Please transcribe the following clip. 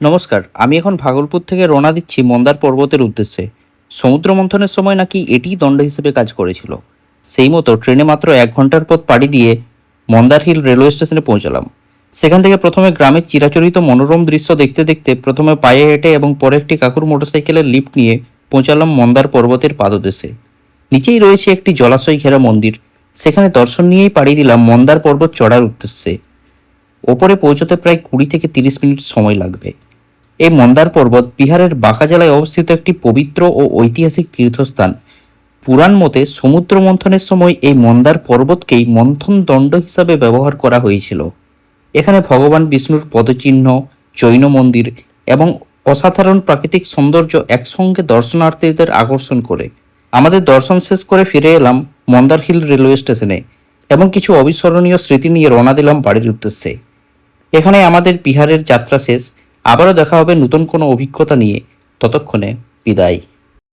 নমস্কার, আমি এখন ভাগলপুর থেকে রওনা দিচ্ছি মন্দার পর্বতের উদ্দেশ্যে। সমুদ্র মন্থনের সময় নাকি এটিই দণ্ড হিসেবে কাজ করেছিল। সেই মতো ট্রেনে মাত্র 1 ঘন্টার পথ পাড়ি দিয়ে মন্দার হিল রেলওয়ে স্টেশনে পৌঁছালাম। সেখান থেকে প্রথমে গ্রামের চিরাচরিত মনোরম দৃশ্য দেখতে দেখতে প্রথমে পায়ে হেঁটে এবং পরে একটি কাকুর মোটরসাইকেলের লিফট নিয়ে পৌঁছালাম মন্দার পর্বতের পাদদেশে। নিচেই রয়েছে একটি জলাশয় ঘেরা মন্দির। সেখানে দর্শন নিয়েই পাড়ি দিলাম মন্দার পর্বত চড়ার উদ্দেশ্যে। ওপরে পৌঁছতে প্রায় 20 থেকে 30 মিনিট সময় লাগবে। এই মন্দার পর্বত বিহারের বাঁকা জেলায় অবস্থিত একটি পবিত্র ও ঐতিহাসিক তীর্থস্থান। পুরাণ মতে সমুদ্র মন্থনের সময় এই মন্দার পর্বতকেই মন্থন দণ্ড হিসাবে ব্যবহার করা হয়েছিল। এখানে ভগবান বিষ্ণুর পদচিহ্ন, জৈন মন্দির এবং অসাধারণ প্রাকৃতিক সৌন্দর্য একসঙ্গে দর্শনার্থীদের আকর্ষণ করে। আমাদের দর্শন শেষ করে ফিরে এলাম মন্দার হিল রেলওয়ে স্টেশনে এবং কিছু অবিস্মরণীয় স্মৃতি নিয়ে রওনা দিলাম বাড়ির উদ্দেশ্যে। এখানে আমাদের বিহারের যাত্রা শেষ। আবারও দেখা হবে নতুন কোনো অভিজ্ঞতা নিয়ে। ততক্ষণে বিদায়।